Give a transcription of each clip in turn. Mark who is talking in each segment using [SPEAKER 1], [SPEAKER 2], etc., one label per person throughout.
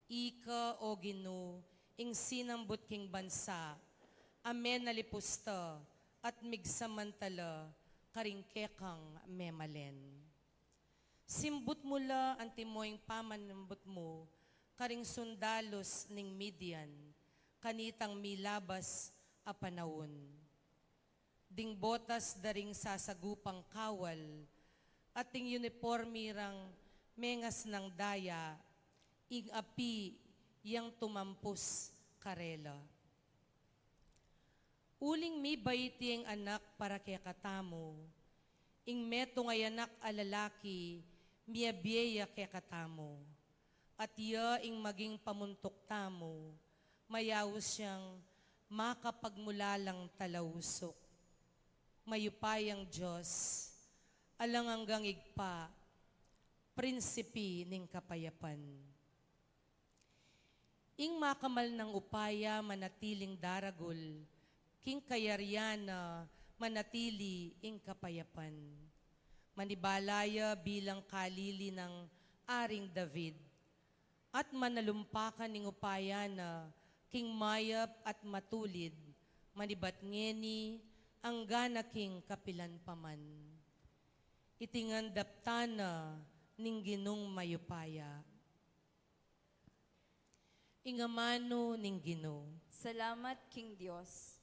[SPEAKER 1] Ika o Gino, ing sinambut king bansa, amen nalipusta, at migsamantala, karingkekang memalen. Simbut mula ang timoyng pamanambot mo, karing sundalos ning Midian, kanitang milabas a panahon. Ding botas daring sasagupang kawal, at ting uniformirang mengas ng daya, ing api yang tumampus karela. Uling mi baiti ang anak para kaya katamo, ing meto ngay anak alalaki, miyabiya kaya katamo, at iya ing maging pamuntok tamo, mayawos siyang makapagmulalang talawusok. Mayupayang Diyos, alang hanggang igpa, prinsipi ning kapayapan. Ing makamal ng upaya manatiling daragol, king kayaryana manatili ing kapayapan. Manibalaya bilang kalili ng Aring David, at manalumpakan ning upaya na king mayap at matulid, manibatngeni ang gana king kapilan paman. Itingan daptana ning Ginong mayupaya. Ingamano ning Ginoo.
[SPEAKER 2] Salamat, King Diyos.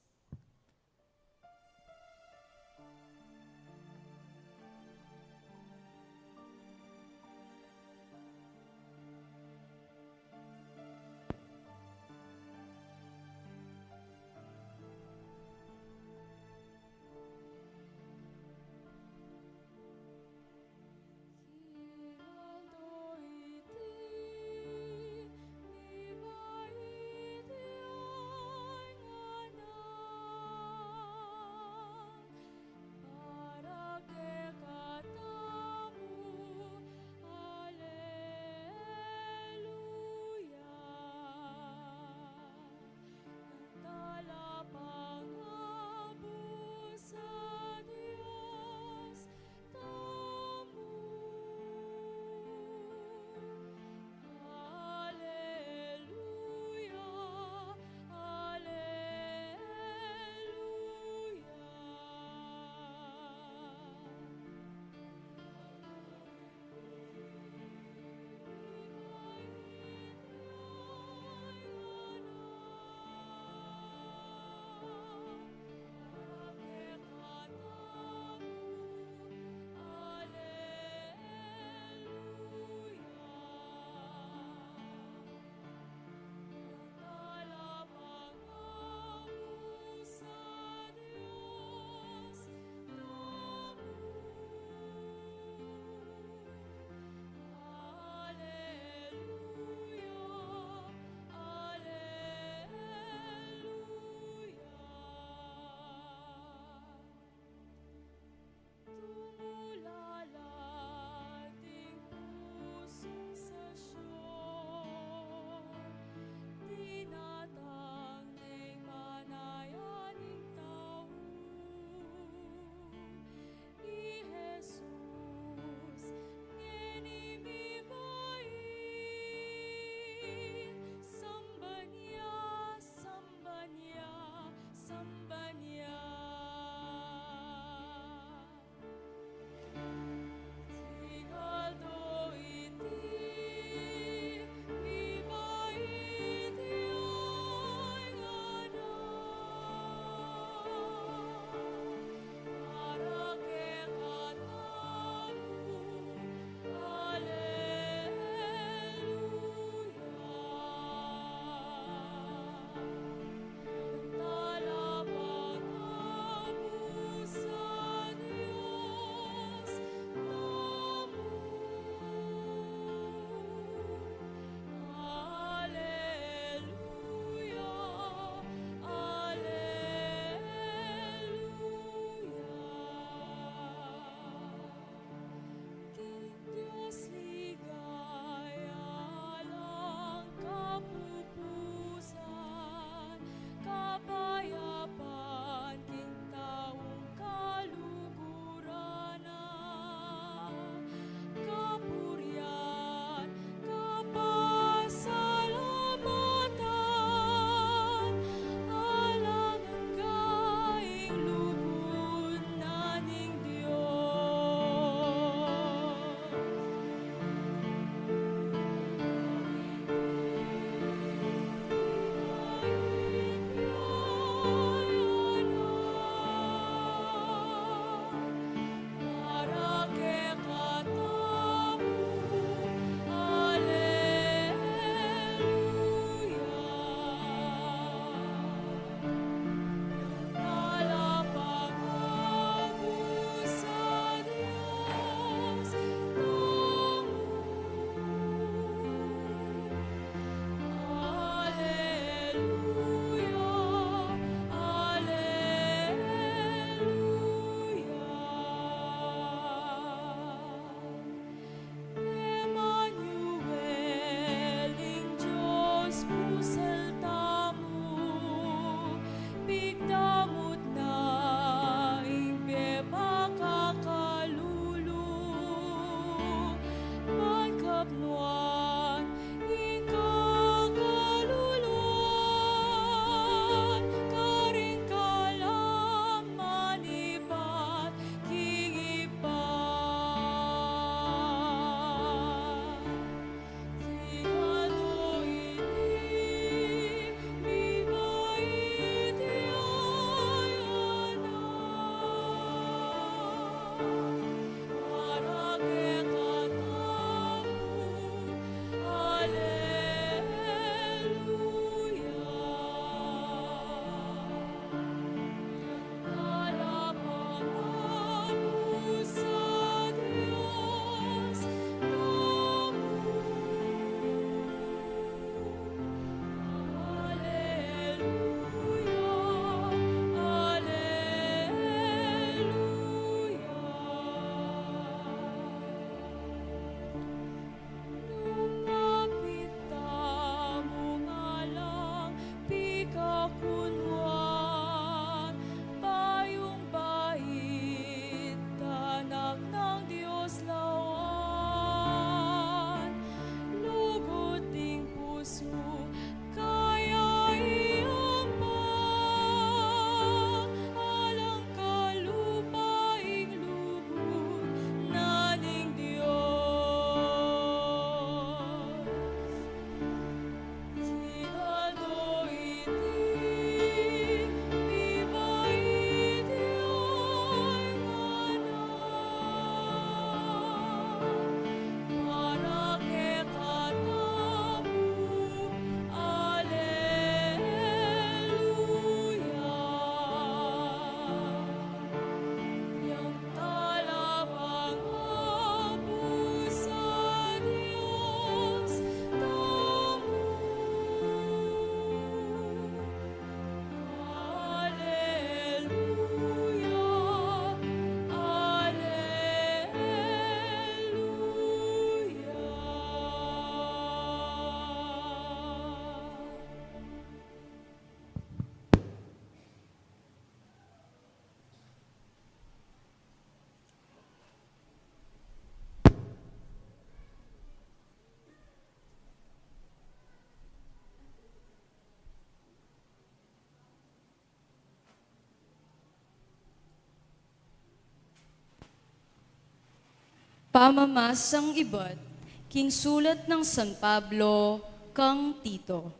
[SPEAKER 3] Pamamasang iba't, king sulat ng San Pablo, kang Tito.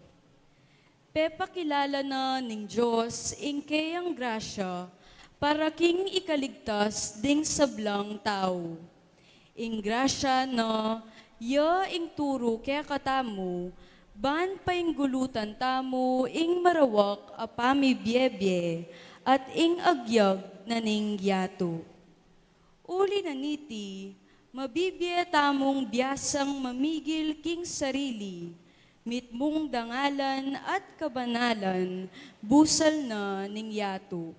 [SPEAKER 3] Pepakilala na ning Diyos, ingkayang grasya, para king ikaligtas ding sablang tao. Ing grasya na, ya ing turo kaya katamu, ban paing gulutan tamo, ing marawak apami biebye, at ing agyag na ning yato. Uli na niti, mabibye tamong biyasang mamigil king sarili, mitmong dangalan at kabanalan, busal na ning yato.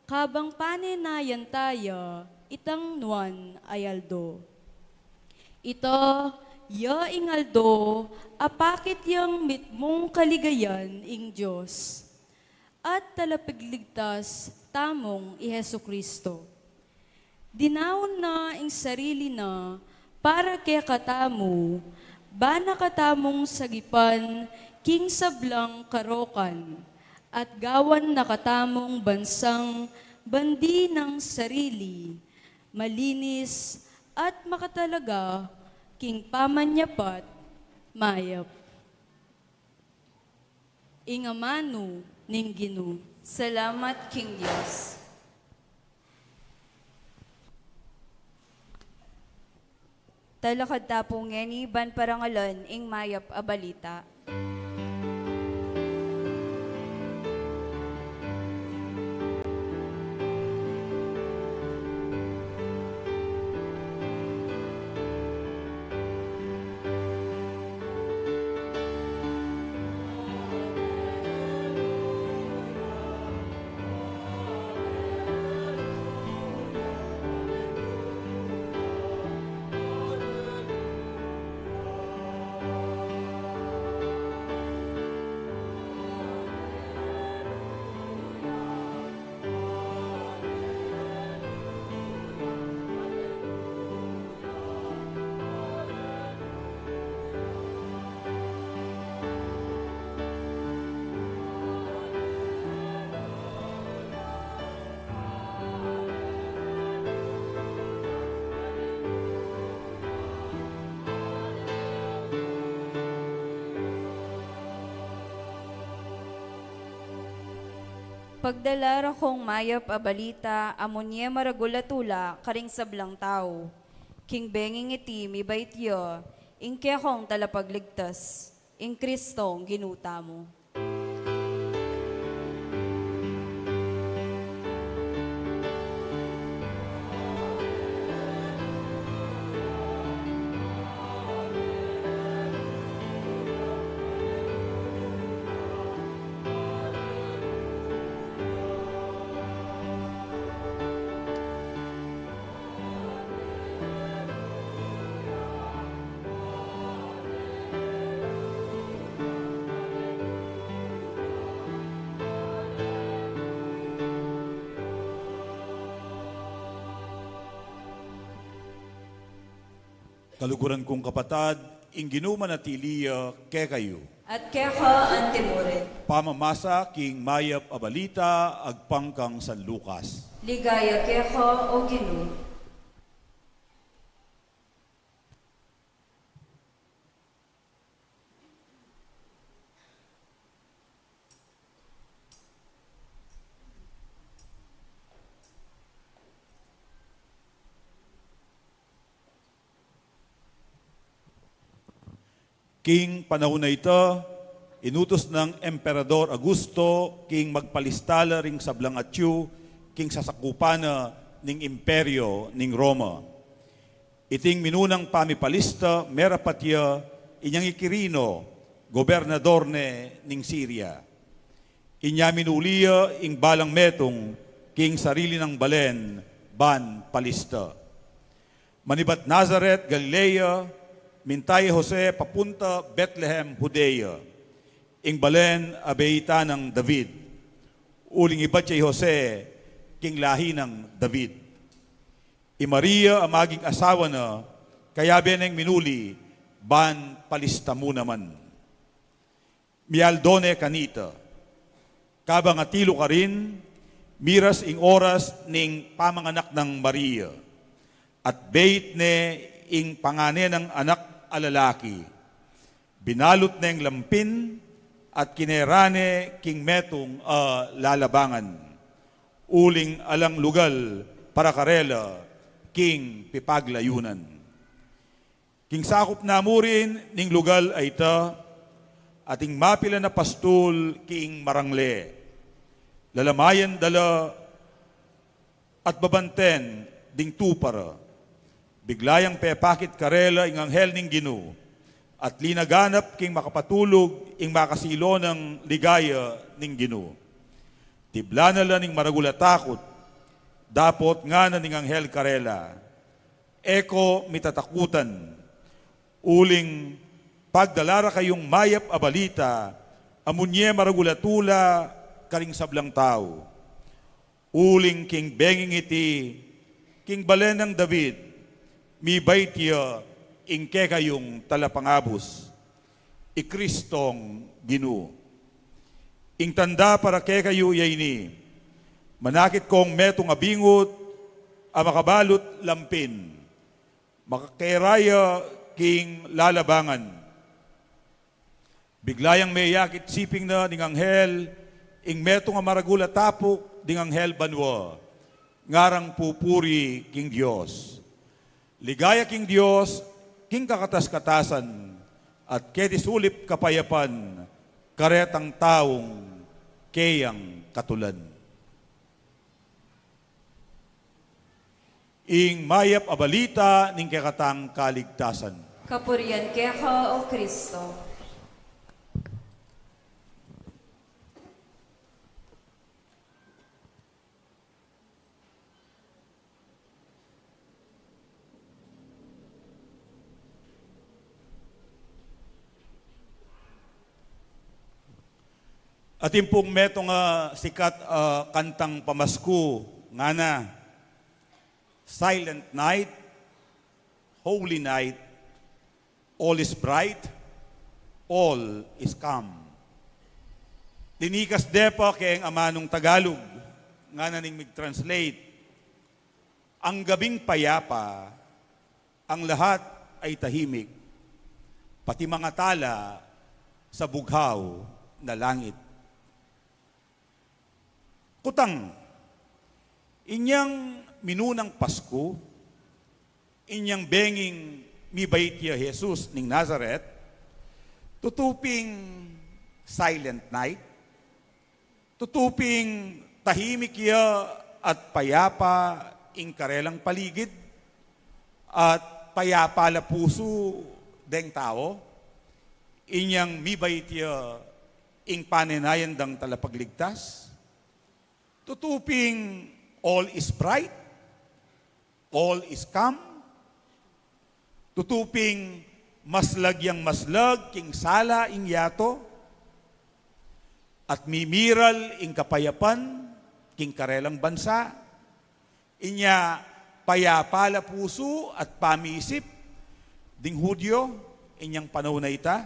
[SPEAKER 3] Kabang paninayan taya, itang nuan ayaldo. Ito, ya ingaldo, apakit yang mitmong kaligayan ing Diyos, at talapigligtas tamong i Hesu Kristo. Dinaon na ing sarili na, para kaya katamu, bana katamong sagipan, king sablang karokan, at gawan na katamong bansang bandi ng sarili, malinis at makatalaga, king pamanyapat, mayap. Ingamanu ning Ginu.
[SPEAKER 2] Salamat, King Diyos. Talakad tapong ngeni, ban parangalan, ing mayap abalita. Pagdalara kong mayap abalita, amonye maragulatula, karing sablang tao. King benging iti, mibait yo, ingke kong talapagligtas, ing Kristong ginuta mo.
[SPEAKER 4] Kaluguran kong kapatad, ing ginumanatiliya ke kayo.
[SPEAKER 2] At kaya ka antimurin,
[SPEAKER 4] Pamamasa king mayap abalita, agpangkang San Lucas.
[SPEAKER 2] ligaya kaya ka o Ginu.
[SPEAKER 4] King panahon na ito, inutos ng Emperador Augusto, king magpalistala ring sablang atyu, king sasakupana ning imperyo ning Roma. Iting minunang pamipalista, merapatya, inyang ikirino, gobernador ning Syria. Inya minuliya ing balang metong, king sarili ng balen, ban palista. Manibat Nazareth, Galilea, mintaye Jose papunta Bethlehem, Judea. Ing balen abeita ng David. Uling iba siya Jose, king lahi ng David. I Maria ang maging asawa na, kaya beneng minuli, ban palista mo naman. Mialdone kanita, kabang atilo ka rin, miras ing oras ning pamanganak ng Maria. at bait ne ing pangane ng anak alalaki. Binalot na yung lampin at kinerane king metong lalabangan. Uling alang lugal para karela king pipaglayunan. King sakop na mo rin ning lugal ay ta ating mapila na pastul king marangle. Lalamayan dala at babanten ding tupara. Biglayang pepakit karela ing anghel ning Ginoo at linaganap king makapatulog ing makasilo ng ligaya ning Ginoo. Tibla na lang ning maragulatakot, dapot nga na ning anghel karela. Eko mitatakutan, uling pagdalara kayong mayap a balita, amunye maragulatula karing sablang tao. Uling king benging iti, king balen ng David, mi baitya ingke kayong talapangabos, ikristong Ginoo. Ing tanda para ke kayo yayni, manakit kong metong abingot, a makabalot lampin, makakeraya king lalabangan. Biglayang may yakit siping na ning anghel, ing metong amaragula tapok ding anghel banwa, ngarang pupuri king Dios. Ligaya king Dios, king kakatas-katasan, at ketisulip kapayapan, karetang taong keyang katulan. Ing mayap a balita ning kakatang kaligtasan.
[SPEAKER 2] Kapurian keka o Kristo.
[SPEAKER 4] Atin pong metong sikat kantang pamasko nga na Silent Night, Holy Night, all is bright, all is calm. Tinikas depa kay ang amanong Tagalog nga na ning mag-translate. Ang gabing payapa, ang lahat ay tahimik, pati mga tala sa bughaw na langit. Kutang, inyang minunang Pasko, inyang benging mi baitya Jesus ning Nazareth, tutuping silent night, tutuping tahimik ya at payapa ing karelang paligid, at payapa la puso deng tao, inyang mi baitya ing panenayan dang talapagligtas, tutuping all is bright, all is calm, tutuping maslag yang maslag king sala ing yato, at mimiral ing kapayapan king karelang bansa, inya payapala puso at pamisip ding Hudyo inyang panahon na ita.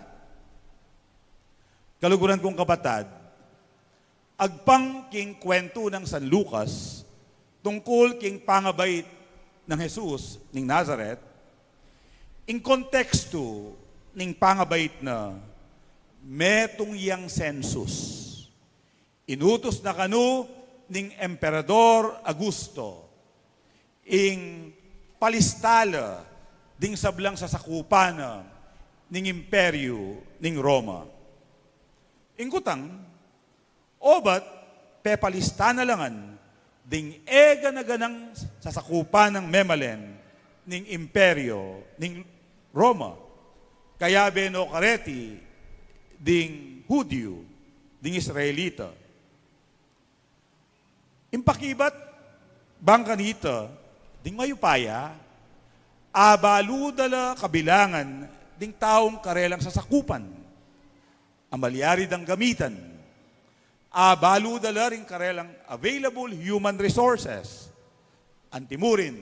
[SPEAKER 4] Kaluguran kong kabatad, agpang king kwento ng San Lucas tungkol king pangabait ng Jesus ning Nazareth, in konteksto ning pangabait na metong yang census. Inutos na kanu ning Emperador Augusto ing palistala ding sablang sasakupan ning imperyo ning Roma. Ingkutang, obat, pepalista na langan, ding ega na ganang sasakupan ng memalen ning imperyo ning Roma. Kaya beno kareti ding Hudyo, ding Israelita. Impakibat, bang kanita, ding mayupaya, abaludala kabilangan ding taong karelang sasakupan. Amalyari dang gamitan, abaludala ring karelang available human resources, antimurin,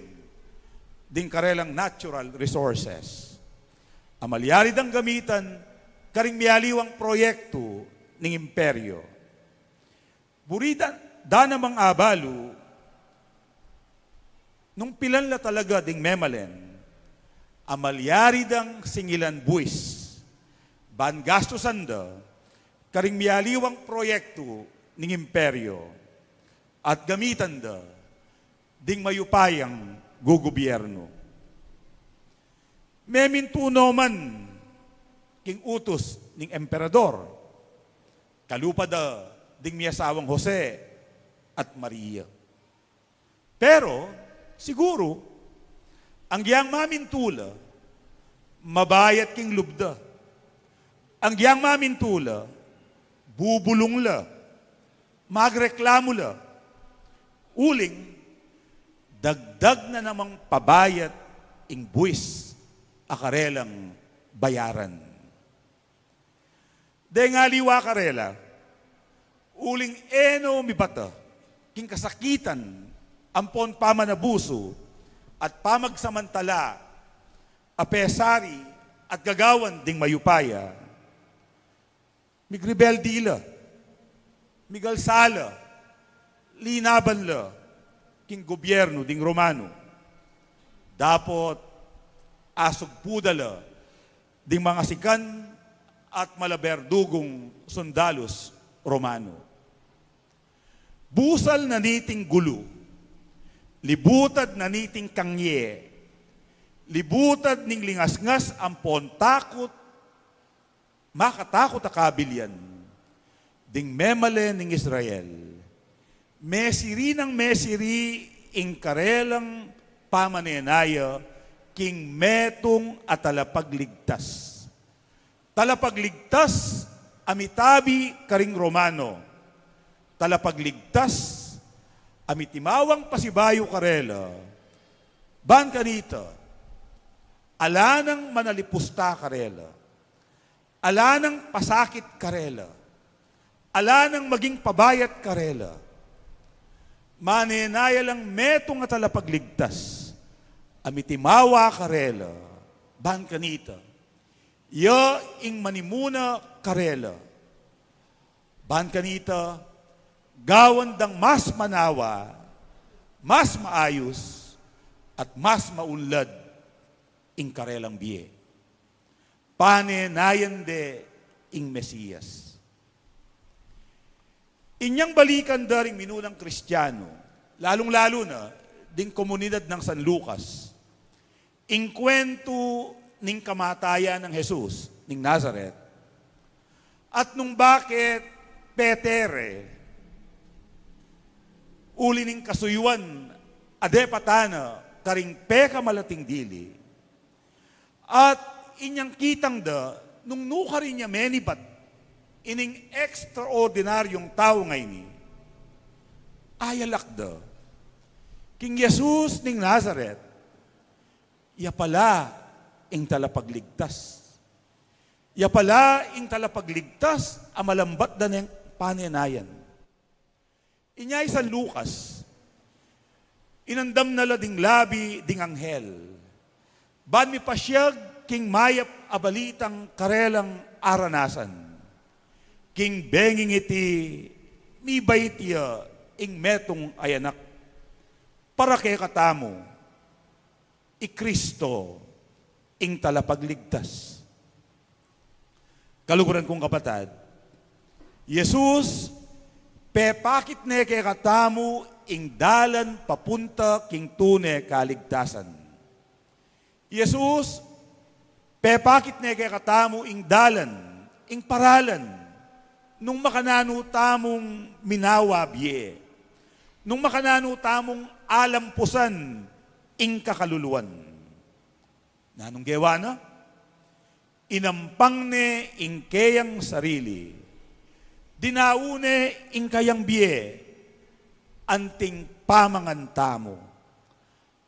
[SPEAKER 4] ding karelang natural resources. Amalyari dang gamitan, karing miyaliwang proyekto ng imperyo. Burida, danamang abalu, nung pilan la talaga ding memalen, amalyari dang singilan buwis, ban gastusan da, karing miyaliwang proyekto ng imperyo, at gamitan da, ding mayupayang gugobyerno. Memintuno man, king utos ng emperador, kalupa da, ding miyasawang Jose at Maria. Pero, siguro, ang giyang mamintula, mabayat king lubda. Ang giyang mamintula, bubulong la, magreklamo la, uling, dagdag na namang pabayat ing buwis, akarelang bayaran. De nga liwa karela, uling eno mibata, king kasakitan, ampon pamanabuso, at pamagsamantala, apesari, at gagawan ding mayupaya, migrebelde la, migalsala, linaban la, king gobyerno ding Romano. Dapot, asog pudala, ding mga sikan at malaberdugong sundalos Romano. Busal na niting gulo, libutad na niting kangye, libutad ning lingasngas ampon takot, makatakot akabilyan, ding memale ning Israel. Mesiri ng mesiri ing karelang pamanenaya, king metong at talapagligtas. Talapagligtas, amitabi karing Romano. Talapagligtas, amitimawang pasibayo karela. Ban kanita, alanang manalipusta karela. Alanang pasakit karela. Alanang maging pabayat karela. Manenaya lang metong at talapagligtas. Amitimawa karela. Ban kanita. Ya ing manimuna karela. Ban kanita. Gawan dang mas manawa, mas maayos, at mas maunlad ing karelang biye. Panenayan de ing Mesiyas. Inyang balikan daring minunang Kristiyano, lalong-lalo na ding komunidad ng San Lucas, ing kwento ning kamatayan ng Jesus, ning Nazareth, at nung bakit Petere, uli ning kasuyuan, adepatana, karing peka malating dili, at inyang kitang da, nung nuka rin niya menibat, ining extraordinaryong tao ngayon, ayalak da, king Jesus ning Nazareth, iya pala ing talapagligtas. Iya pala ing talapagligtas, amalambat da ng panenayan. Inyay San Lucas, inandam na la ding labi ding anghel. Ban mi pasyag king mayap abalitang karelang aranasan. King benging iti mi baitya ing metong ayanak. Para kay katamo, i Kristo ing talapagligtas. Kaluguran kong kapatid, Jesus, pepakit ne kay katamu ing dalan papunta king tune kaligtasan. Jesus, pepakit ne kay katamu ing dalan, ing paralan, nung makananu tamong minawa biye, nung makananu tamong alampusan ing kakaluluan. Nanong gewa na? Inampang ne ing kayang sarili, dinaune ing kayang biye, anting pamangan tamo.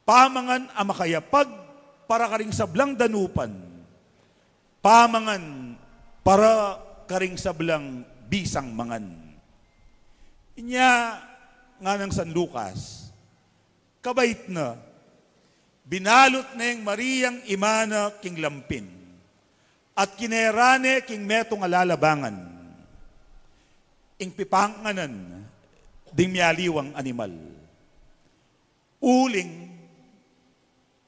[SPEAKER 4] Pamangan amakayapag para karing sablang danupan. Pamangan para karing sablang bisang mangan. Inya nga ng San Lucas, kabait na, binalot na yung Mariang imana king lampin, at kinerane king metong alalabangan, ing pipanganan, ding miyaliwang animal. Uling,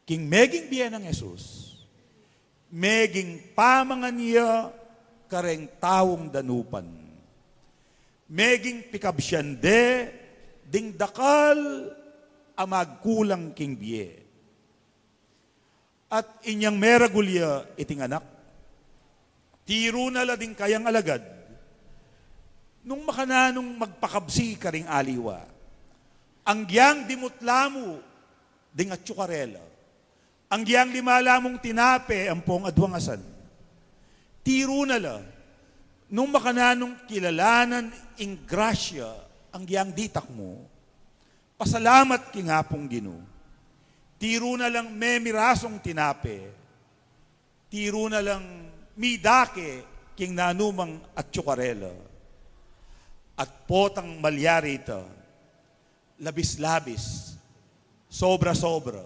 [SPEAKER 4] king meging biyen ng Jesus, meging pamangan niya kareng tawong danupan, meging pikabsyande, ding dakal amagkulang king biye. At inyang meragulya iting anak, tiro na la ding kayang alagad, nung makananong magpakabsi ka ring aliwa, ang giyang dimutlamo, ding atsukarela, ang giyang limalamong tinape, ang pong adwangasan, tiro na la, nung makananong kilalanan, ing grasya, ang giyang ditak mo, pasalamat kingapong Ginoo. Tiro na lang may mirasong tinape, tiro na lang midake, king nanumang atsukarela, at potang malyari ito, labis-labis, sobra-sobra,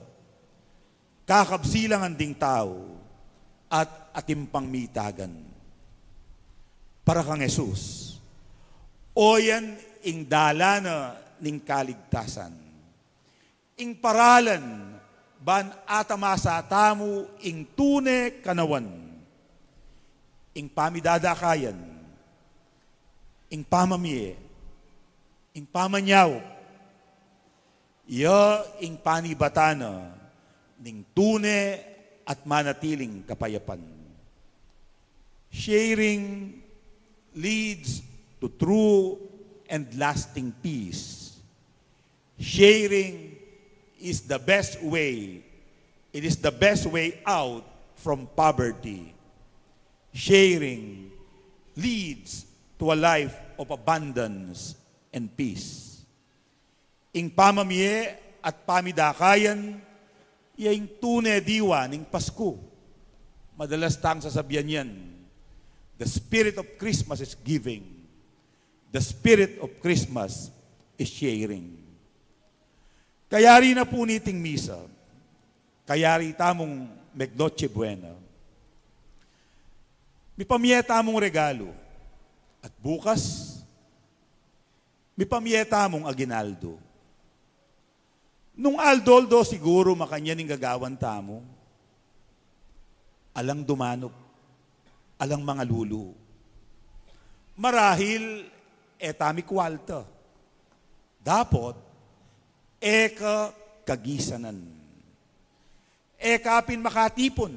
[SPEAKER 4] kakabsilang ang ding tao, at atimpang mitagan. Para kang Jesus, o yan ing dalana ning kaligtasan, ing paralan, ban atamasa tamu ing tune kanawan, ing pamidadakayan, ing pamamie, ing pamanyaw, iya ing panibatana, ning tune at manatiling kapayapan. Sharing leads to true and lasting peace. Sharing is the best way. It is the best way out from poverty. Sharing leads to a life of abundance and peace. Ing pamamie at pamidakayan, iyang tune diwa ning Pasko. Madalas tang sasabihan yan, the spirit of Christmas is giving. The spirit of Christmas is sharing. Kayari na po niting misa, kayari tamong Megnoche Buena, may pamiyeta mong regalo, at bukas, may pamiyeta mong aginaldo. Nung aldoldo siguro makanya ning gagawan tamo, alang dumanop, alang mga lulu. Marahil, etami kwalta. Dapot, eka kagisanan. Eka pin makatipon.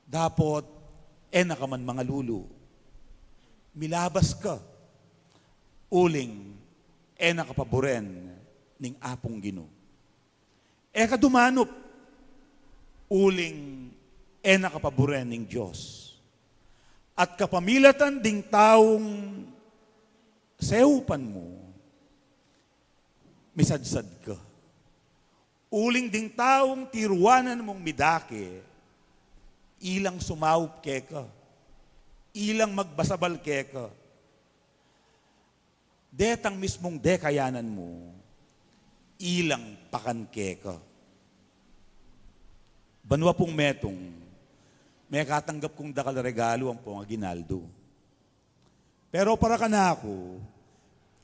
[SPEAKER 4] Dapot, nakaman mga lulu. Milabas ka. Uling, nakapaboren ning apong Ginoo. Eka dumanop. Uling, nakapaboren ning Diyos. At kapamilatan ding taong seupan mo, misadsad ka. Uling ding taong tiruanan mong midake, ilang sumaup keka, ilang magbasabal keka. Detang mismong dekayanan mo, ilang pakan keka. Banwa pong metong, may katanggap kong dakal regalo ang pong aginaldo. Pero para ka na ako,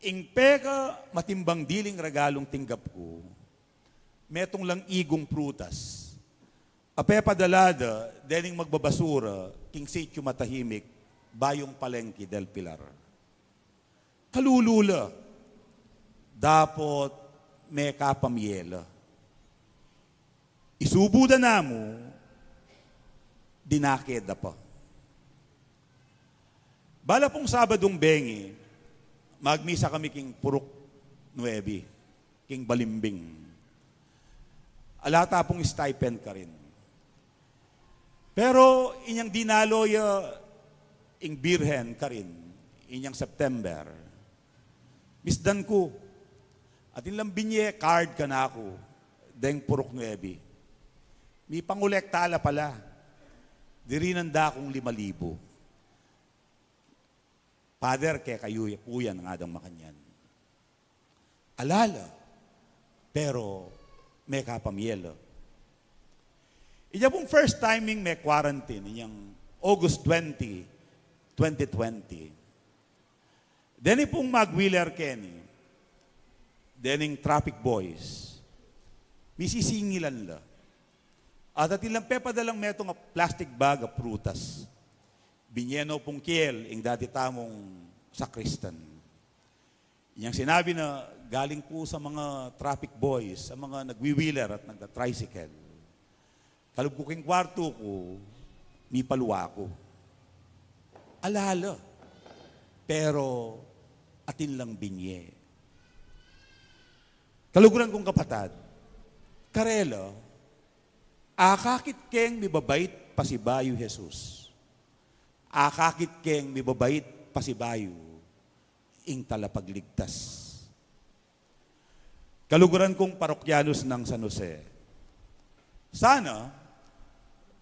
[SPEAKER 4] ing peka matimbang diling regalong tinggap ko, metong lang igong prutas. Ape padalada, dening magbabasura, king sityo matahimik, bayong palengke del Pilar. Kalulula, dapot may kapamyela. Isubuda na mo, dinakeda pa. Bala pong Sabadong bengi, magmisa kami king Purok 9, king Balimbing. Alata pong stipend ka rin. Pero inyang dinaloya ing Birhen ka rin, inyang September. Misdan ko, at ilang binye, card ka na ako, deng Purok 9. May pangulektala pala, dirinanda akong 5,000. Father, kaya kayo puyan ng adang makanyan. Alala, pero may kapamyelo. Iya pong first timing may quarantine, iyang August 20, 2020. Deni pong mag-Wheeler Kenny, dening traffic boys, misisingilan la. At atilang pepadalang metong a plastic bag of prutas. Binyeno pong kiel, ing dati tamong sakristan. Yang sinabi na galing po sa mga traffic boys, sa mga nagwi-wheeler at nagda-tricycle. Kalubkuking kwarto ko, may paluwa ko. Alala. Pero atin lang binye. Kaluguran kong kapatad, karela, akakit keng mibabait pasibayo Jesus. Akakit keng mibabait pasibayo ing talapagligtas. Kaluguran kong parokyanos ng San Jose. Sana,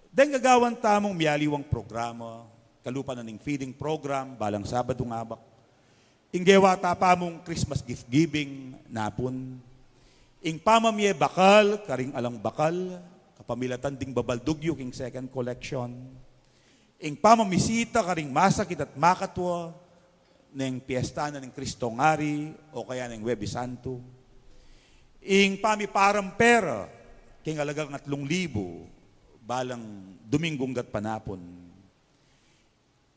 [SPEAKER 4] dahil gagawan tamong miyaliwang programa, kalupa na ning feeding program, balang Sabado ngabak, inggewa tapamong Christmas gift giving napon, ing pamamye bakal, karing alang bakal, kapamilatan ding babaldugyo king second collection, ing pamamisita karing masakit at makatwa, ng piyesta na ng Kristong Ari, o kaya ng Webis Santo, ing pamiparam pera, king alagang 3,000, balang Dominggong gat panapon.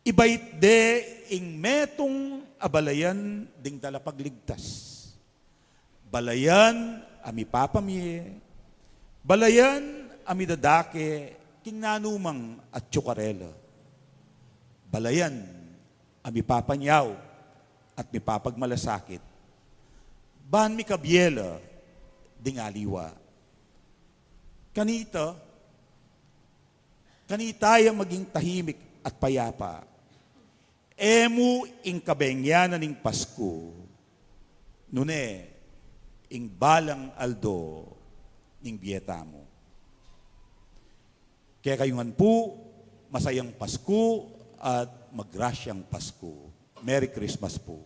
[SPEAKER 4] Ibait de ing metong abalayan ding talapagligtas. Balayan ami papamye, balayan ami dadake king nanumang at tsukarela. Balayan ami papanyaw at mi papagmalasakit. Ban mi kabyela ding aliwa. Kanitaya maging tahimik at payapa. Emu ing kabengyanan ning Pasko, nune ing balang aldo ning biyeta mo. Kaya kayungan po, masayang Pasko at magrasyang Pasko. Merry Christmas po.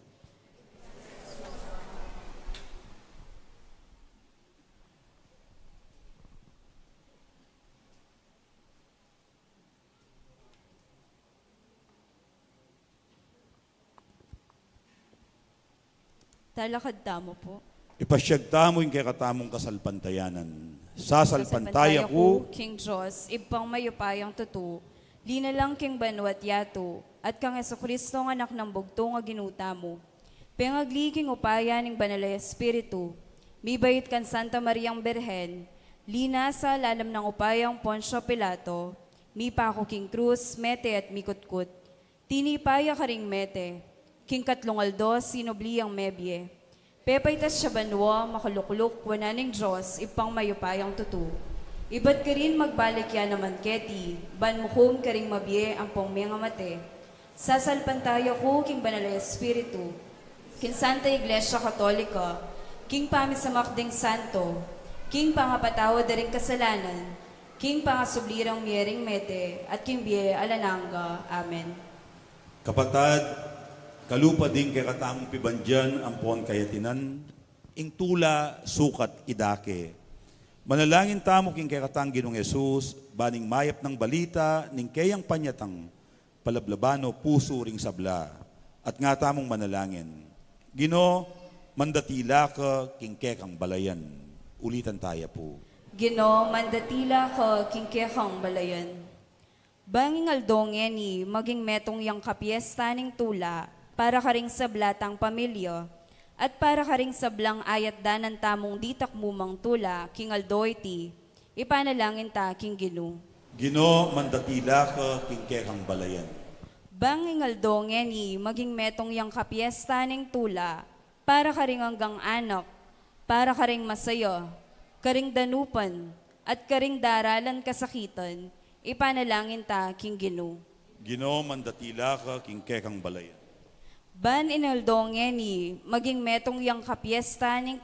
[SPEAKER 2] Talakad tamo po.
[SPEAKER 4] Ipasyag tamo yung kaya katamong kasalpantayanan. Sasalpantaya ko,
[SPEAKER 2] King Diyos, ibang mayupayang tutu, linalang king banwat yato, at kang Jesucristo ng anak ng bugto nga ginuta mo. Pengagliking upaya ning banalay Espiritu, mibait kan Santa Mariang Berhen, lina sa lalam ng upayang Poncio Pilato, mipako king krus, mete at mikutkut, tinipaya ka ring mete, king katlungaldos, sinobliyang mebye. Pepaytas siya banwa, makulukluk, wananing Diyos, ipang mayupayang tutu. Iba't ka rin magbalik yan naman keti, banmukom ka ring mabye ang pongmenga mate. Sasalpantaya ko, king banalay Espiritu, king Santa Iglesia Katolika, king pamisamakding santo, king pangapatawa daring kasalanan, king pangasublirang miyering mete, at king biye alananga. Amen.
[SPEAKER 4] kapatad, kalupa din kay katamong pibandyan ang pon kayatinan, ing tula, sukat, idake. Manalangin tamo king kay katang Ginong Yesus, baning mayap ng balita, ning kayang panyatang, palablabano, puso ring sabla. At nga tamong manalangin, Gino, mandatila ka king kekang balayan. Ulitan tayo po.
[SPEAKER 2] Gino, mandatila ka kingkekang balayan. Banging aldongen ni maging metong yang kapiesta ning tula, para karing sablatang pamilya, at para karing sablang ayat danan tamong ditak mumang tula, king aldoyti, ipanalangin ta king Gino.
[SPEAKER 4] Gino, mandatila ka king kekang balayan.
[SPEAKER 2] Banging aldongen ni maging metong yang kapiesta ning tula, para karing hanggang anak, para karing masaya, karing danupan, at karing daralan kasakitan, ipanalangin ta king Gino.
[SPEAKER 4] Gino, mandatila ka king kekang balayan.
[SPEAKER 2] Ban inaldongen ni maging metong yang kapiesta ning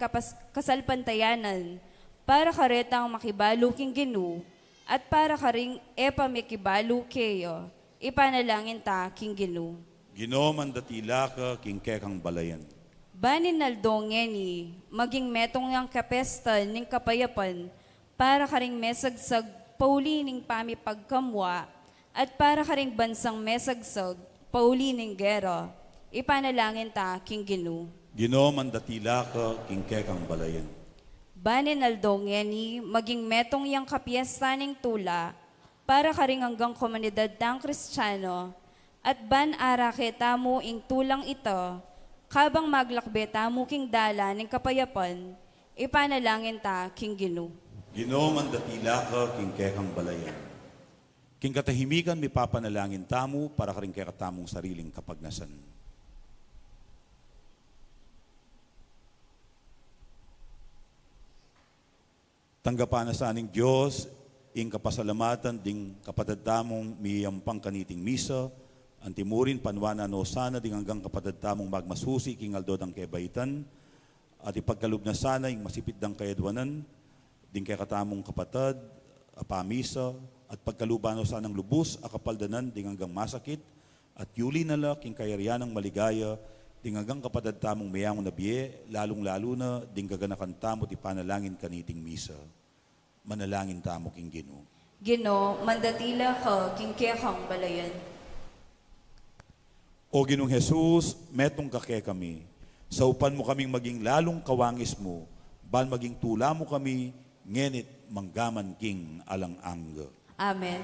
[SPEAKER 2] kasalpantayanan, para karetang makibalo king Gino, at para karing epa mikibalo keyo, ipanalangin ta king Gino.
[SPEAKER 4] Gino, mandatila ka king kekang balayan.
[SPEAKER 2] Ban inaldongen ni maging metong yang kapesta ning kapayapan, para karing mesagsag pauli ning pamipagkamwa, at para karing bansang mesagsag pauli ning gera, ipanalangin ta king Gino.
[SPEAKER 4] Gino, mandatila ka king kekang balayan.
[SPEAKER 2] Banin aldong yani, maging metong yang kapiyastaning tula, para karing hanggang komunidad ng Kristiyano, at ban ara tamo ing tulang ito, kabang maglakbe tamo king dala ning kapayapan, ipanalangin ta king Ginoo.
[SPEAKER 4] Ginoo mandatila ka king kekang balayan. King katahimikan mi papanalangin tamo para karing kekatamong sariling kapagnasan. Tanggapan na sa aning Diyos, ing kapasalamatan ding kapatadtamong miyampang kaniting misa, antimurin panwana no sana ding hanggang kapatadtamong magmasusi king aldo dang kebaitan, at ipagkalub na sana ing masipit dang kayadwanan, ding kay katamong kapatad, apamisa, at pagkalubano sanang lubos, akapaldanan ding hanggang masakit, at yuli nala king kayarianang maligaya, ding hanggang kapatadtamong mayamong nabiye, lalong-lalo na ding gaganakan tamo ti panalangin kaniting misa. Manalangin tamo king Ginoo.
[SPEAKER 2] Ginoo, mandatila ka king kekang balayan.
[SPEAKER 4] O Ginoong Jesus, metong kake kami. Sa upan mo kaming maging lalong kawangis mo, ban maging tula mo kami, ngenit manggaman king alang-ang.
[SPEAKER 2] Amen.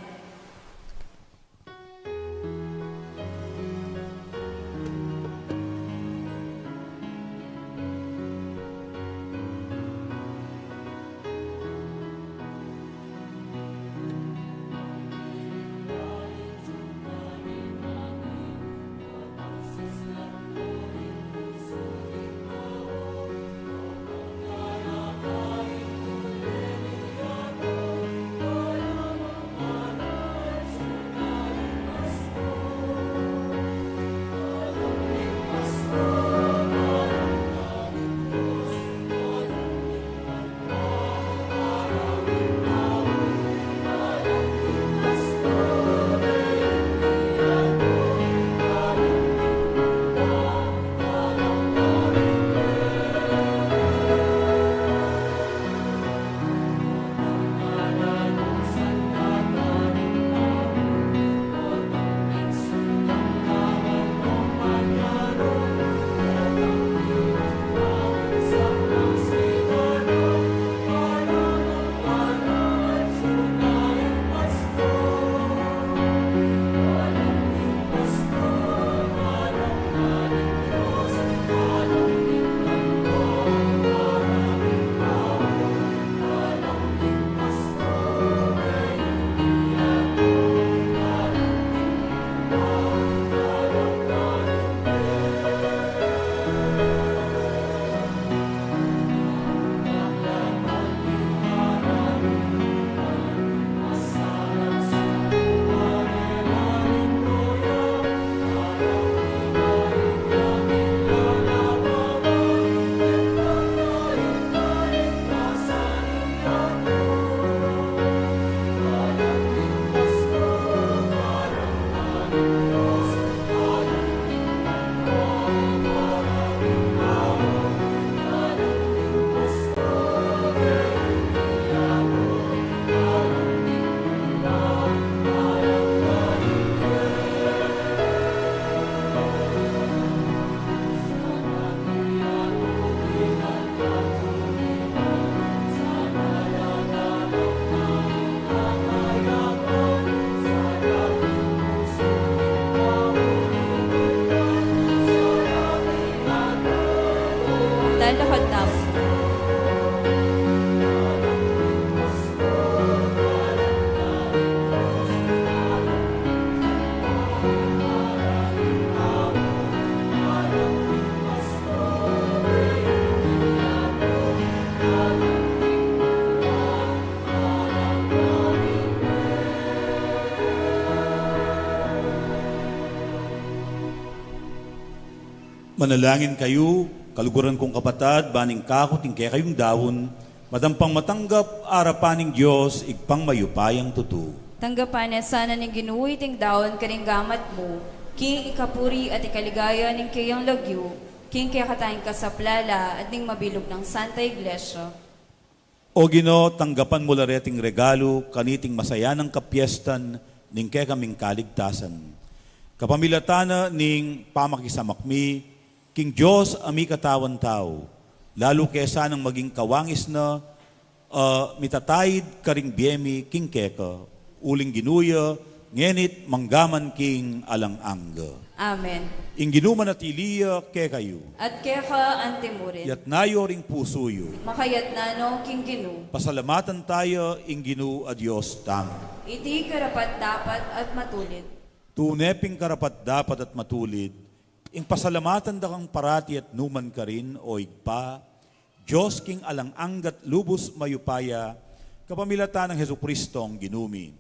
[SPEAKER 2] Lalakad tamo.
[SPEAKER 4] Manalangin kayo, kaluguran kong kapatad, baning kako, tingke kayong dawon, madampang matanggap, arapaning Diyos, igpang mayupayang tutu.
[SPEAKER 2] Tanggapan niya sana ni Ginoo iting daon karing gamat mo, king ikapuri at ikaligaya ning kayang lagyo, king kaya katayang kasaplala at ning mabilog ng Santa Iglesia.
[SPEAKER 4] O Ginoo, tanggapan mo lareting regalo, kaniting masaya ng kapiestan, ning kaya kaming kaligtasan. Kapamilatana ning pamakisamakmi, king Diyos ami katawan tao, lalo kesa nang maging kawangis na mitatayid karing biyemi king keka, uling ginuya, ngenit manggaman king alang-angga.
[SPEAKER 2] Amen.
[SPEAKER 4] Ing ginuman at iliya kekayo,
[SPEAKER 2] At keka antimurin.
[SPEAKER 4] yat nayo ring pusuyo,
[SPEAKER 2] Makayat nano king ginu.
[SPEAKER 4] pasalamatan tayo ing ginu a Diyos tamo.
[SPEAKER 2] Iti karapat dapat at matulid.
[SPEAKER 4] Tuneping karapat dapat at matulid, ing pasalamatan da kang parati at numan ka rin o igpa, Diyos king alang-anggat lubos mayupaya, kapamilata ng Hesu Kristong ginumi.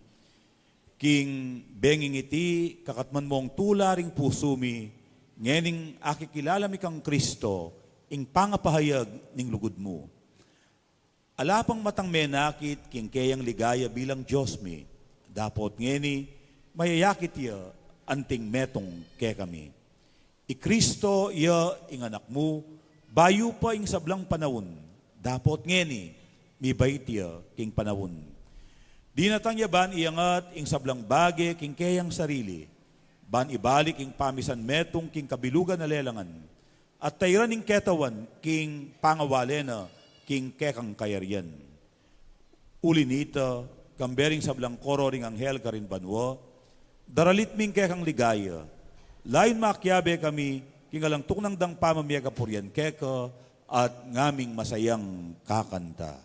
[SPEAKER 4] King benging iti, kakatman mong tularing pusumi, ngening akikilala mi kang Kristo, ing pangapahayag ning lugod mo. Alapang matang menakit, king kayang ligaya bilang Diyos mi, dapot ngeni, mayayakit ya, anting metong ke kami. I Kristo ya ing anak mo, bayu pa ing sablang panahon, dapot ngeni, mi bait ya king panahon. Di natangya ban iangat ing sablang bage king kayang sarili, ban ibalik ing pamisan metong king kabilugan na lelangan, at tayran ing ketawan king pangawale na king kekang kayaryan. Uli nita, kambering sablang koro ring anghel karin banwa, daralit ming kekang ligaya, lain makyabe kami, kingalang tuknang dang pamamiyaga puryan keka, at ngaming masayang kakanta.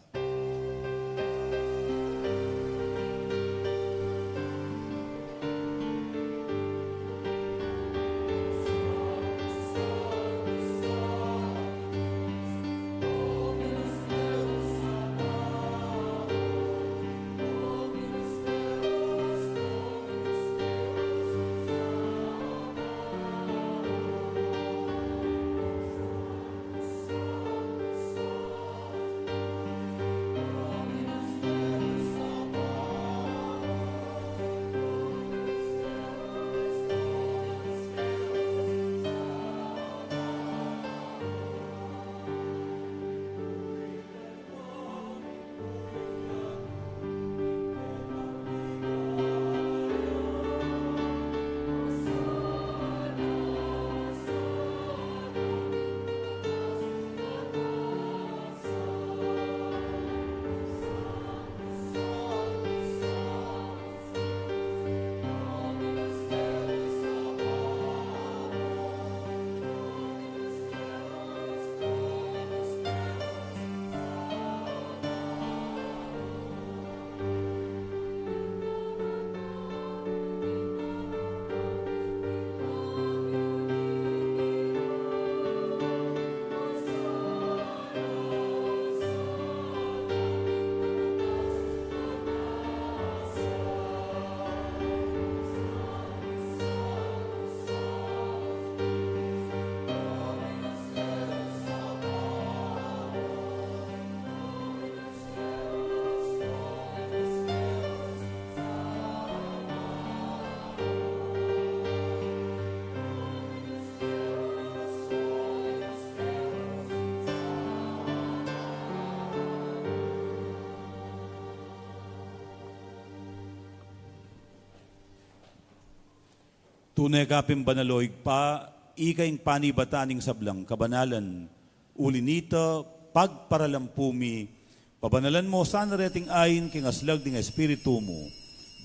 [SPEAKER 4] Tunay kapim banaloig pa, ikaing panibataning sablang kabanalan, uli nito, pagparalampumi, pabanalan mo sana reting ayin king aslag ding espiritu mo,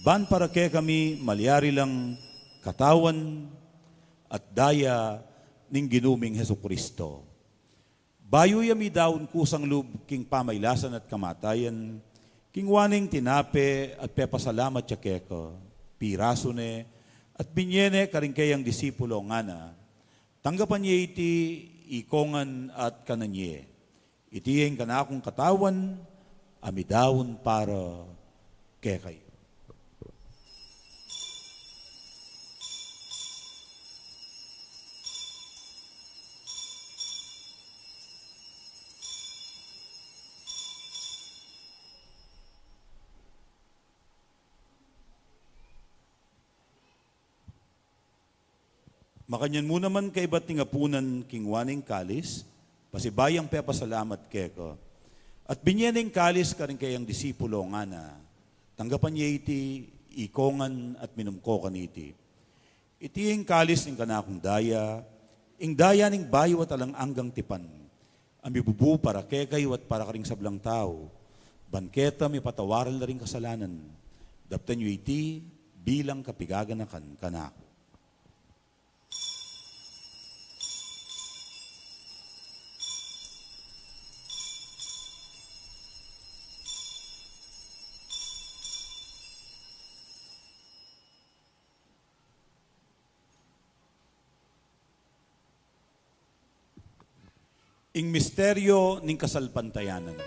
[SPEAKER 4] ban para ke kami malyari lang katawan at daya ning ginuming Hesu Kristo. Bayo yami daon kusang lub king pamaylasan at kamatayan, king waning tinape at pepasalamat siya keko, piraso ne, at binyene karing kayang disipulo nga na, tanggapan niya iti ikongan at kananye. Itiyeng kanakong katawan, amidawon para kekay. Makanyan mo naman kay ba't tingapunan king waning kalis, pasibayang pepasalamat keko. At binyeneng kalis ka rin kayang disipulo nga na, tanggapan niya iti, ikongan at minumko kaniti. Iti yung kalis ng kanakong daya, ing daya ning bayo at alang anggang tipan, Amibubu para kekay at para karing sablang tao. Banketa may patawaran na rin kasalanan. Daptan yu iti bilang kapigaganakan kanako. Ing misteryo ning kasalpantayanan.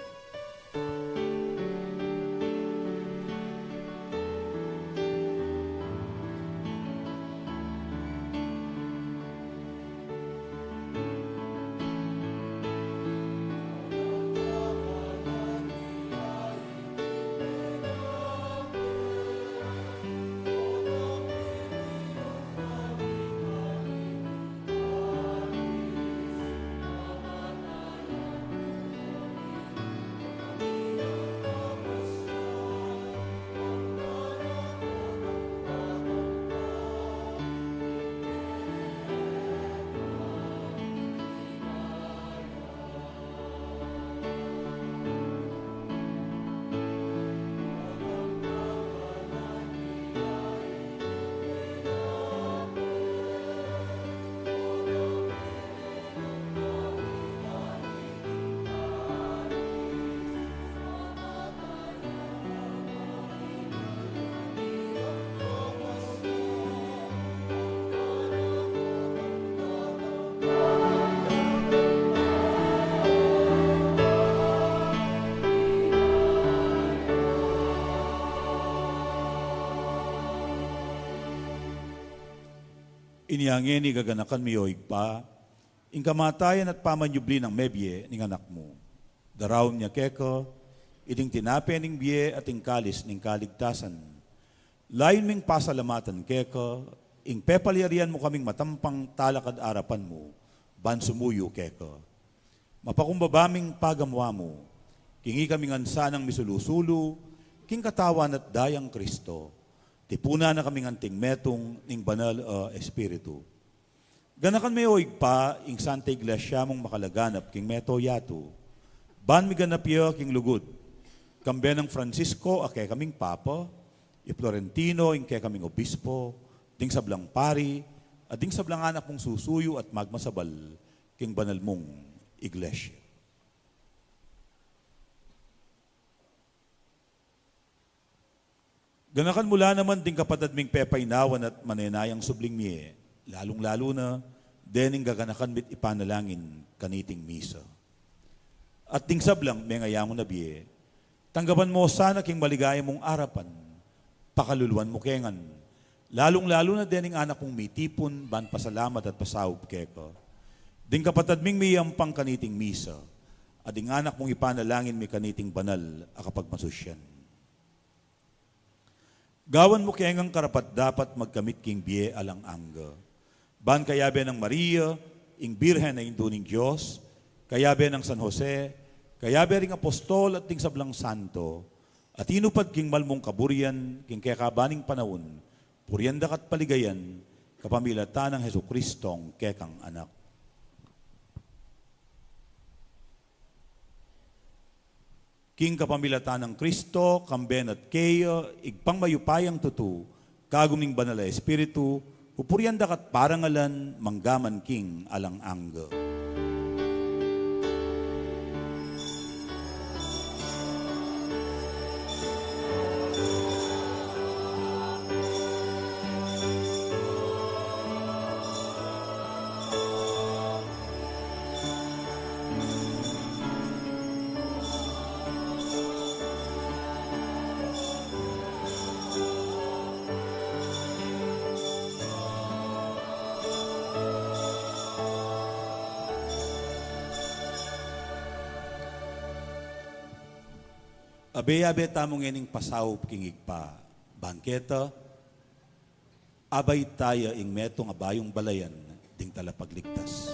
[SPEAKER 4] Iniangin ni gaganakan miyoig pa, ing kamatayan at pamanyubli ng mebye ning anak mo. Daraw niya keko, iting tinape ning biye at ing kalis ning kaligtasan. Lain ming pasalamatan keko, ing pepalyarian mo kaming matampang talakad arapan mo, ban sumuyo keko. Mapakumbabaming pagamwa mo, kingi kaming ansa ng misulusulu, king katawan at dayang Kristo. Tipuna na kaming anting metong ning banal espiritu. Ganakan may oig pa, ing Santa Iglesia mong makalaganap king meto yato. Ban mi ganap yo king lugod. Kambe ng Francisco, ake kaming papa, i Florentino, ing ke kaming obispo, ding sablang pari, at ding sablang anak mong susuyo at magmasabal, king banal mong iglesia. Ganakan mula naman ding kapatid ming pepaynawan at manenayang subling miye, lalong-lalo na, dening gaganakan mit ipanalangin kaniting misa. At ding sablang, may ngayamon na biye, tanggapan mo sana king maligaya mong arapan, pakaluluan mo kengan, lalong-lalo na dening anak mong mitipon, ban pasalamat at pasawb keko. Ding kapatid ming miyampang kaniting misa, at ding anak mong ipanalangin mi kaniting banal, akapagmasusyan. Gawan mo kengang karapat dapat magkamit king biye alang angga. Ban kayabe ng Maria, ing Birhen na induning Diyos, kayabe ng San Jose, kayabe ring apostol at ting sablang santo, at inupad king malmong kaburian, king kekabaning panahon, puryanda kat paligayan, kapamilata ng Hesu Kristong kekang anak. King kapamilatan ng Kristo, kamben at keyo, igpang mayupayang tutu, kaguming banal na espiritu, upuryan dakat parangalan, manggaman king alang angga. Abe-abe tamong ening pasaw kingig pa, bangketa, abay tayo ing metong abayong balayan, ding talapagligtas.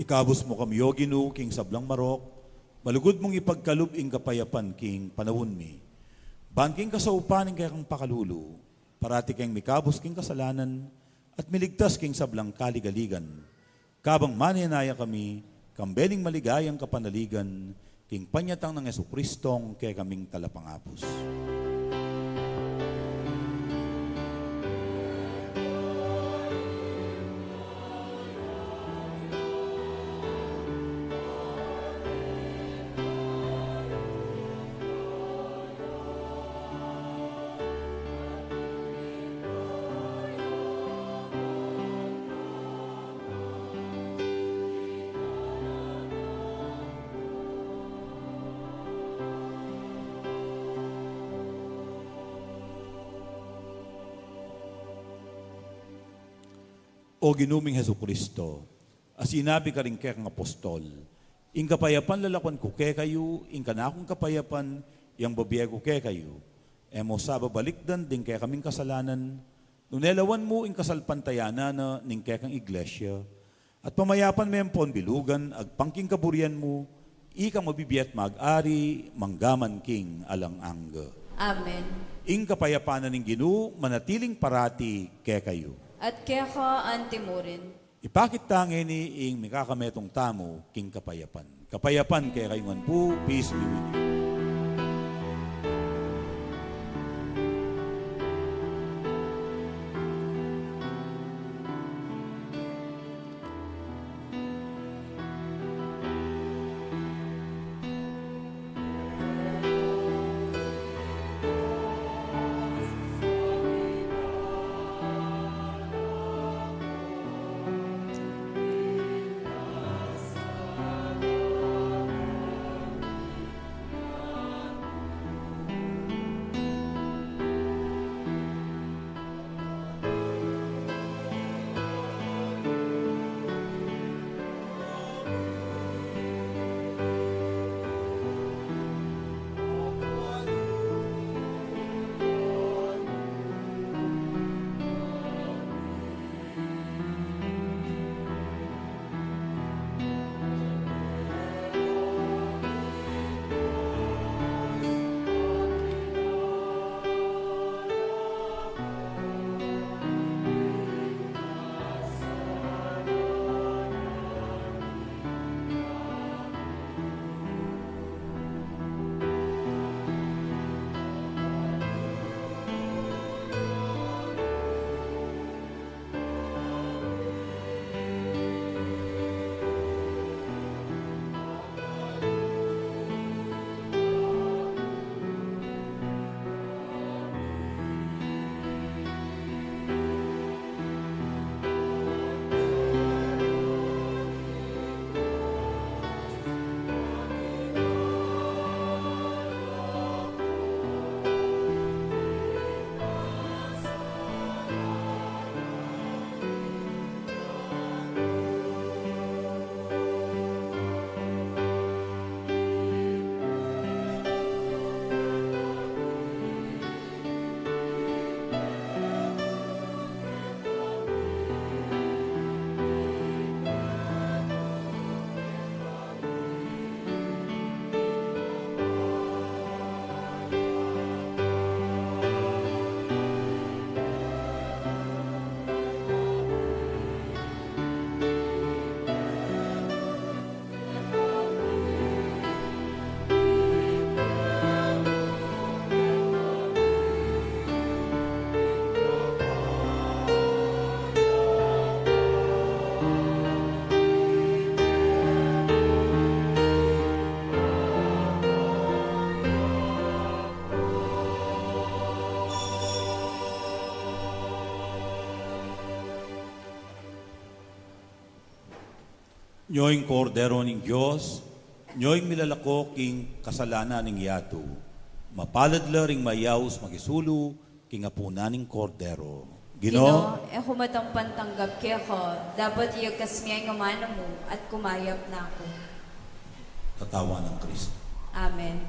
[SPEAKER 4] Ikabos mo kami, O Ginoo, king sablang marok, malugod mong ipagkalub ing kapayapan, king panawon mi. Ban king kasaupaning kaya kang pakalulu, parati kang mikabos king kasalanan, at miligtas king sablang kaligaligan. Kabang maninaya kami, kambeling maligayang kapanaligan, king panyatang ng Jesucristong kaya kaming talapangapos. O ginuming Jesucristo, asinabi ka rin kaya kang apostol, ing kapayapan lalakwan ko kaya kayo, ing kanakong kapayapan, yang babiyago kaya kayo, emo sa babalikdan din kaya kaming kasalanan, nunelawan mo ing kasalpantayana na ning kaya kang iglesia, at pamayapan mempon bilugan, agpangking kaburian mo, ikang mabibiyat mag-ari, manggaman king alang angga.
[SPEAKER 2] Amen.
[SPEAKER 4] Ing kapayapanan ng Ginoo, manatiling parati kaya kayo.
[SPEAKER 2] At kaya ka antimurin.
[SPEAKER 4] Ipakit tangi ni ing mikakametong tamo king kapayapan. Kapayapan kaya kayungan po, peace be with you. Nyoing kordero ning Diyos, nyoing milalako king kasalanan ning yato. Mapalad la ring mayaws magisulu king apuna ning kordero. Gino,
[SPEAKER 2] humatang pantanggap kaya ko, dapat iyagkas miyay ng mano mo at kumayap na ako.
[SPEAKER 4] katawan ng Kristo.
[SPEAKER 2] Amen.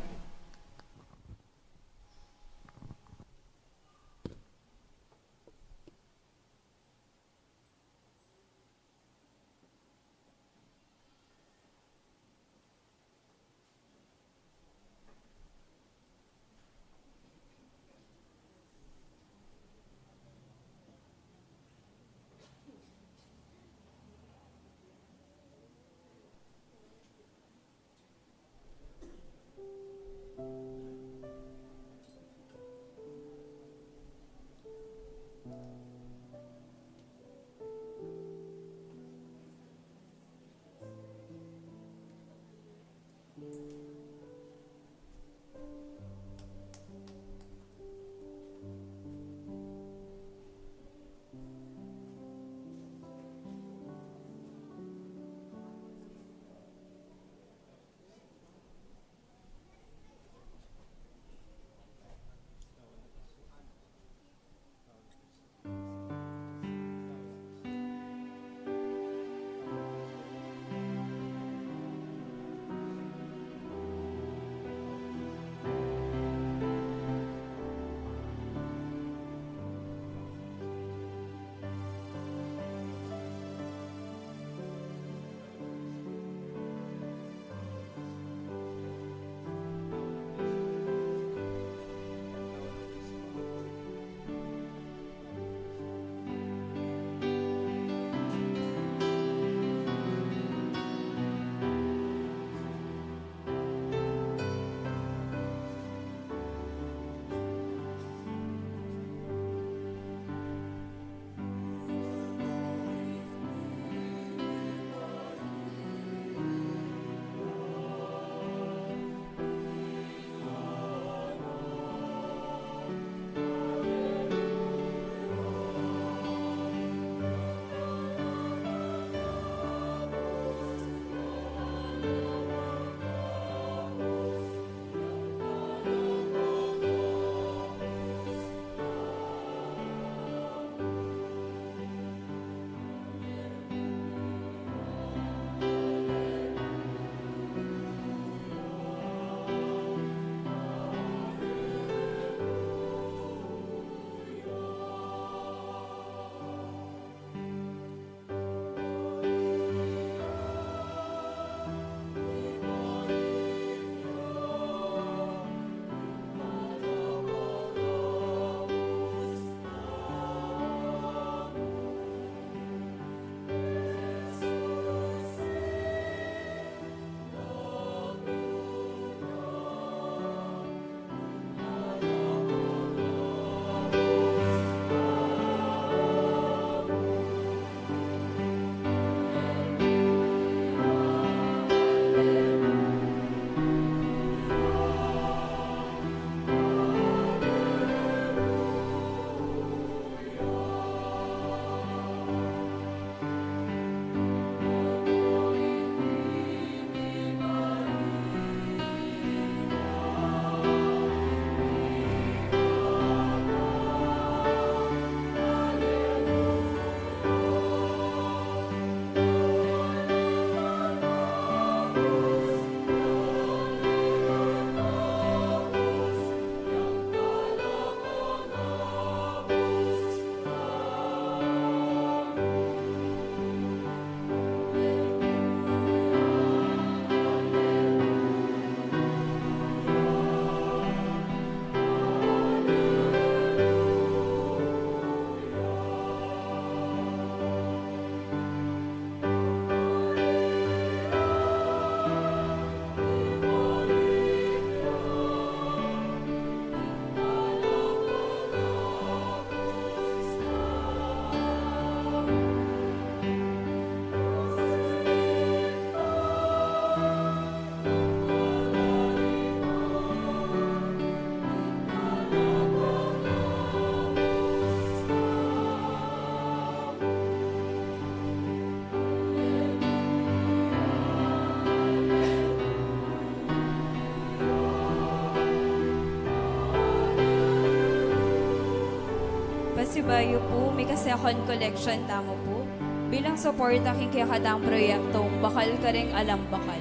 [SPEAKER 2] Pasibayo po, may kasakon collection tamo po. Bilang suporta king kayakatang proyektong bakal ka ring alam bakal.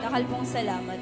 [SPEAKER 2] Dakal pong salamat.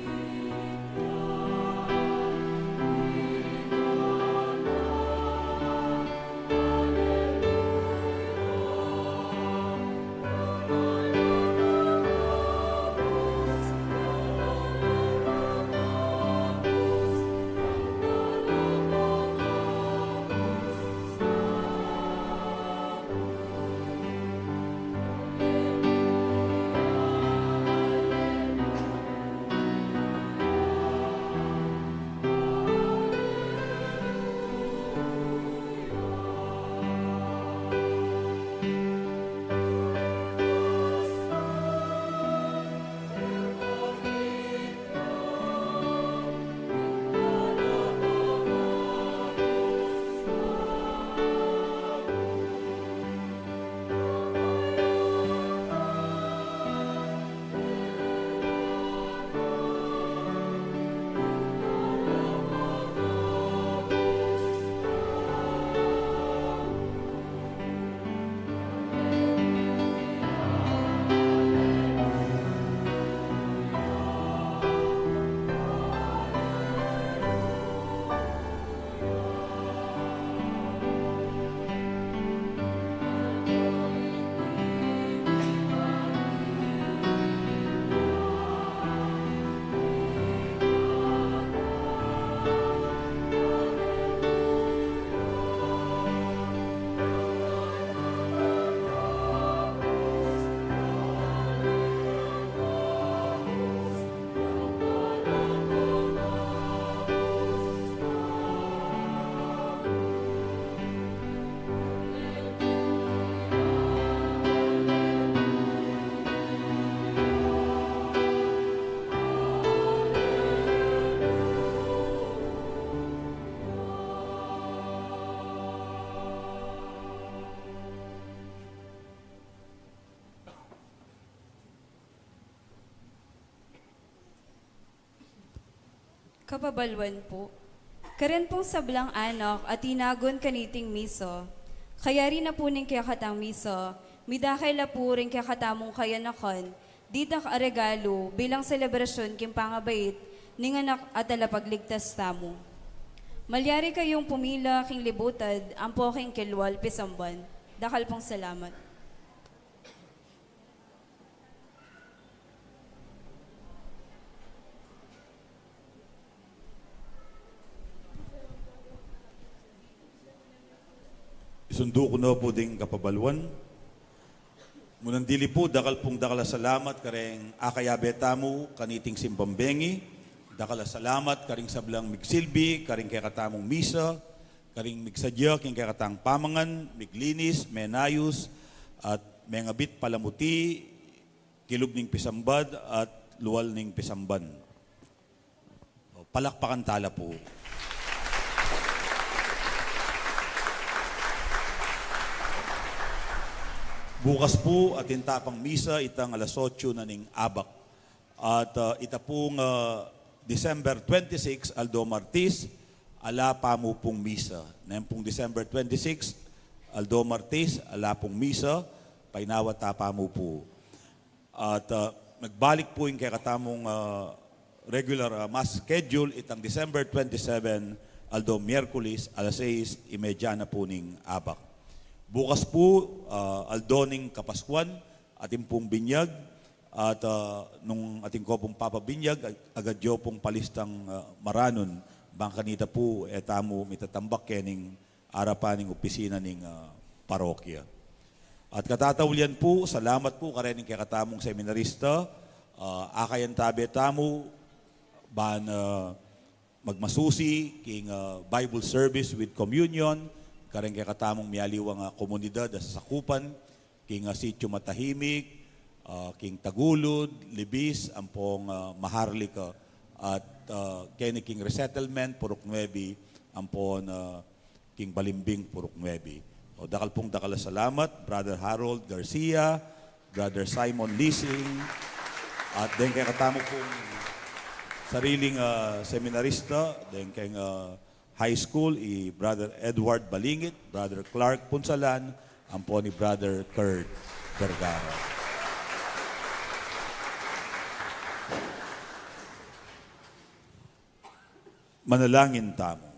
[SPEAKER 2] Kapabalwan po. Karen pong sablang anak at tinagon kaniting miso. Kaya rin na po ning kaya katang miso. Midakay la po rin kaya katamong kayanakan. Ditak a regalo bilang selebrasyon kim pangabait ning anak at alapagligtas tamo. Malyari kayong pumila king libutad ang po king kilwal pisamban. Dakal pong salamat.
[SPEAKER 4] Isundo ko na po ding kapabalwan. Munang dili po, dakal pong dakala salamat kareng akayabe tamu kaniting simbambengi. Dakala salamat karing sablang migsilbi, karing kay katamong misa, karing migsadya, king kay katang pamangan, miglinis, menayos, at mengabit palamuti, kilub ning pisambad, at luwal ning pisamban. Palakpakan tala po. Bukas po atin tapang misa itang alas 8 na ning abak. At ita pong December 26, Aldo Martis, ala pa mo pong misa. Ngayon pong December 26, Aldo Martis, ala pong misa, painawa tapa mo po. At nagbalik po yung kay katamong regular mass schedule itang December 27, Aldo Miyerkules, alas 6:30 na po ning abak. Bukas po, aldoning kapaskuan, ating pong binyag, at nung ating ko pong papabinyag, agad yo pong palistang maranon, bang kanita po, etamo mitatambak kening arapaning opisina ning parokya. At katatawlian po, salamat po karening kay katamong seminarista, akayan tabi tamo, ban magmasusi, king Bible service with communion, kareng kay katamong miyaliwang komunidad sa sakupan, king sityo matahimik, king Tagulod, Libis, ampong Maharlika, at kini king resettlement, Purok Nuevi, ampon king Balimbing, Purok Nuevi. O dakal pong dakala salamat, Brother Harold Garcia, Brother Simon Lising, at den kay katamo pong sariling seminarista, den kay high school, Brother Edward Balingit, Brother Clark Punsalan, ang po ni Brother Kurt Vergara. Manalangin tamo.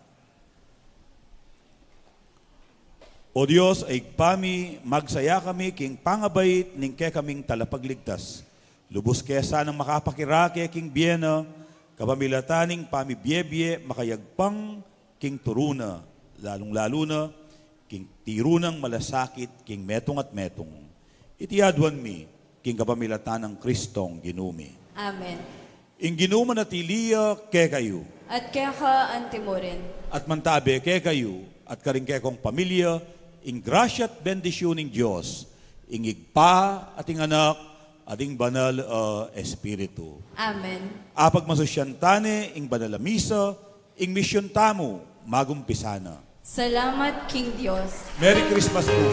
[SPEAKER 4] O Diyos, ay pami, magsaya kami, king pangabait, ning ke kaming talapagligtas. Lubos kesa ng makapakirake, king biyena, kapamilataning pamibyebye, makayagpang, king turuna, lalong-lalo na, king tirunang malasakit, king metong at metong. Itiadwan mi, king kapamilatan ng Kristong ginumi.
[SPEAKER 2] Amen.
[SPEAKER 4] Ing ginuma na tiliya, ke kayo.
[SPEAKER 2] At kaya ka antimorin.
[SPEAKER 4] At mantabe, ke kayo. At karing ke kong pamilya, ing grasya at bendisyon ng Diyos. Ing igpa, ating anak, ating banal espiritu.
[SPEAKER 2] Amen.
[SPEAKER 4] Apag masusyantane, ing banal a misa, ing misyon tamo, magumpisana.
[SPEAKER 2] Salamat, King Diyos.
[SPEAKER 4] Merry Christmas po.